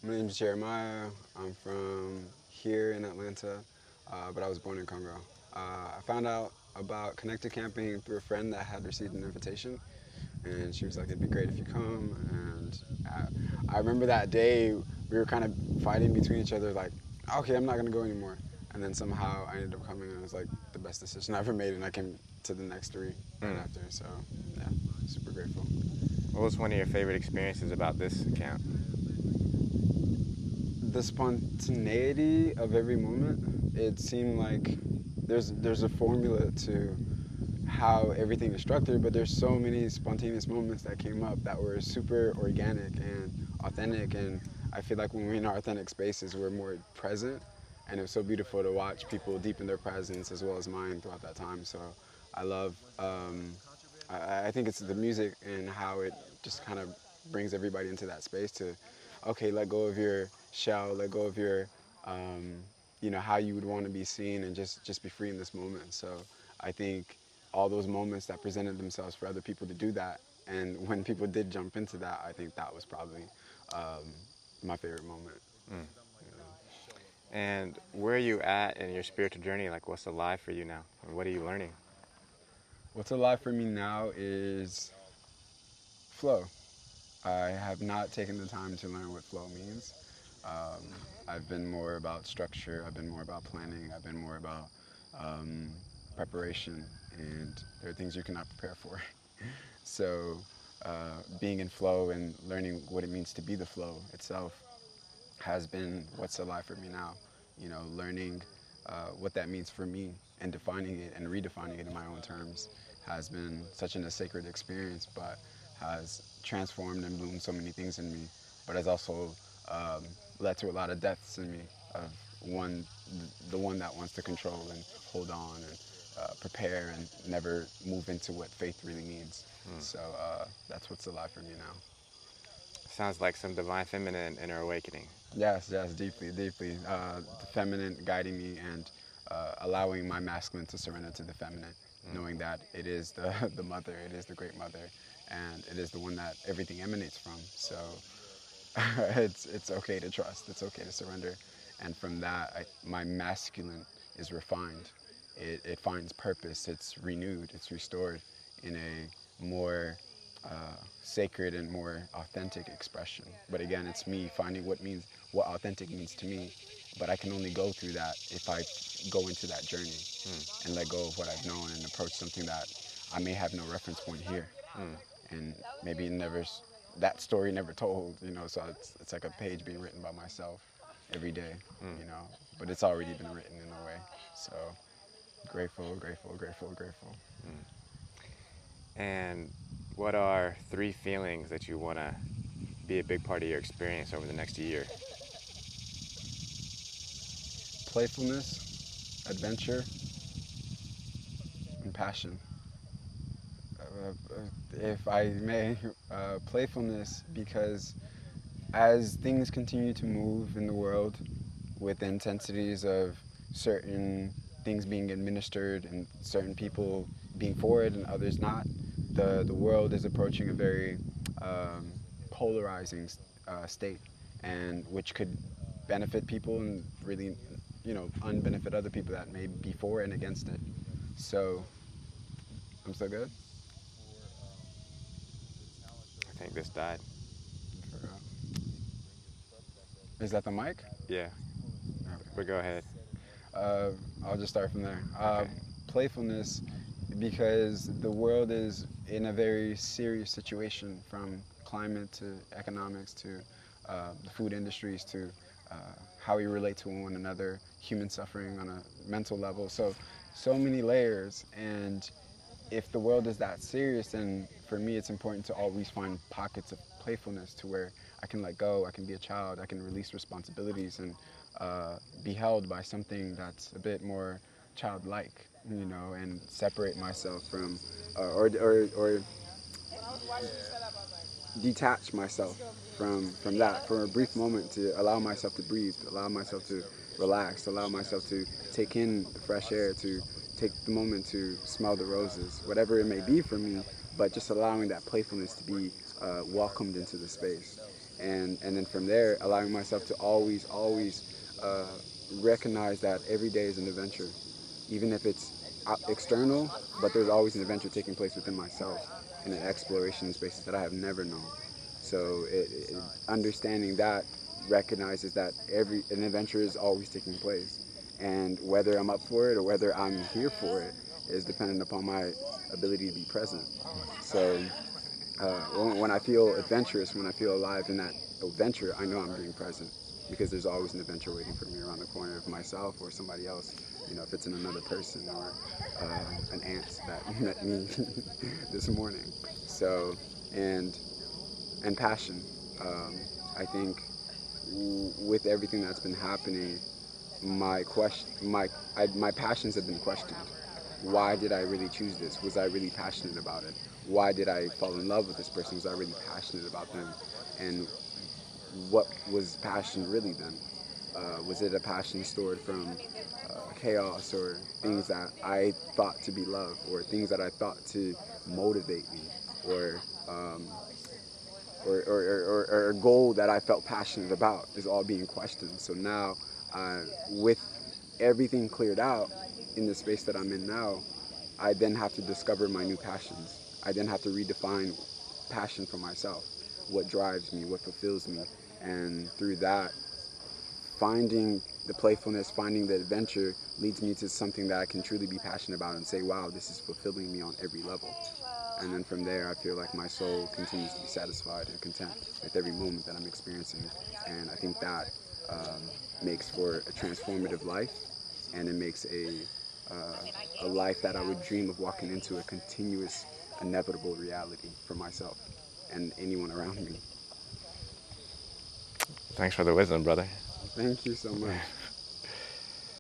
My name is Jeremiah. I'm from here in Atlanta, but I was born in Congo. I found out about connected camping through a friend that had received an invitation, and she was like, "It'd be great if you come." And I remember that day we were kind of fighting between each other, like, "Okay, I'm not gonna go anymore." And then somehow I ended up coming, and it was like the best decision I ever made. And I came to the next three right after. So yeah, super grateful. What was one of your favorite experiences about this camp? The spontaneity of every moment. It seemed like there's a formula to how everything is structured, but there's so many spontaneous moments that came up that were super organic and authentic. And I feel like when we're in our authentic spaces, we're more present. And it was so beautiful to watch people deepen their presence as well as mine throughout that time. So I love. I think it's the music and how it just kind of brings everybody into that space to, okay, let go of your shell, let go of your, um, how you would want to be seen, and just be free in this moment. So I think all those moments that presented themselves for other people to do that, and when people did jump into that, I think that was probably um, my favorite moment. Mm. And where are you at in your spiritual journey? Like, what's alive for you now? And what are you learning? What's alive for me now is flow. I have not taken the time to learn what flow means. Um, I've been more about structure. I've been more about planning. I've been more about um, preparation, and there are things you cannot prepare for. So, being in flow and learning what it means to be the flow itself has been what's alive for me now. Learning what that means for me and defining it and redefining it in my own terms has been such a sacred experience, but has transformed and bloomed so many things in me, but has also um, led to a lot of deaths in me of one, the one that wants to control and hold on and prepare and never move into what faith really means. Mm. So that's what's alive for me now. Sounds like some divine feminine inner awakening. Yes, yes, deeply, deeply. The feminine guiding me and allowing my masculine to surrender to the feminine, Mm. knowing that it is the, the mother, it is the great mother, and it is the one that everything emanates from. So it's okay to trust, it's okay to surrender. And from that, my masculine is refined. It finds purpose, it's renewed, it's restored in a more sacred and more authentic expression. But again, it's me finding what authentic means to me. But I can only go through that if I go into that journey Mm. and let go of what I've known and approach something that I may have no reference point here, Mm. and maybe never that story never told. So it's like a page being written by myself every day. Mm. But it's already been written in a way. So grateful, grateful, grateful, grateful. Mm. And what are three feelings that you want to be a big part of your experience over the next year? Playfulness, adventure, and passion. If I may, playfulness, because as things continue to move in the world with the intensities of certain things being administered and certain people being for it and others not, the world is approaching a very um, polarizing state, and which could benefit people and really, unbenefit other people that may be for and against it. So, I'm so good. I think this died. Is that the mic? Yeah, Okay. but go ahead. Uh, I'll just start from there. Okay. Playfulness, because the world is in a very serious situation, from climate to economics to the food industries to uh, how we relate to one another, human suffering on a mental level. So many layers. And if the world is that serious, then for me, it's important to always find pockets of playfulness to where I can let go, I can be a child, I can release responsibilities and be held by something that's a bit more childlike, and separate myself from, or detach myself from that for a brief moment to allow myself to breathe, allow myself to relax, allow myself to take in the fresh air, to take the moment to smell the roses, whatever it may be for me, but just allowing that playfulness to be welcomed into the space. and then from there, allowing myself to always recognize that every day is an adventure, even if it's external, but there's always an adventure taking place within myself and an exploration in spaces that I have never known. So understanding that recognizes that an adventure is always taking place, and whether I'm up for it or whether I'm here for it is dependent upon my ability to be present. So when I feel adventurous, when I feel alive in that adventure, I know I'm being present, because there's always an adventure waiting for me around the corner of myself or somebody else. You know, if it's in another person or an ant that met me this morning. So, and passion. I think with everything that's been happening, my passions have been questioned. Why did I really choose this? Was I really passionate about it? Why did I fall in love with this person? Was I really passionate about them? And what was passion really then? Was it a passion stored from chaos, or things that I thought to be love, or things that I thought to motivate me, or a goal that I felt passionate about is all being questioned. So now, with everything cleared out in the space that I'm in now, I then have to discover my new passions. I then have to redefine passion for myself. What drives me, what fulfills me, and through that, finding the playfulness, finding the adventure leads me to something that I can truly be passionate about and say, wow, this is fulfilling me on every level. And then from there, I feel like my soul continues to be satisfied and content with every moment that I'm experiencing. And I think that makes for a transformative life, and it makes a life that I would dream of walking into, a continuous, inevitable reality for myself and anyone around me. Thanks for the wisdom, brother. Thank you so much.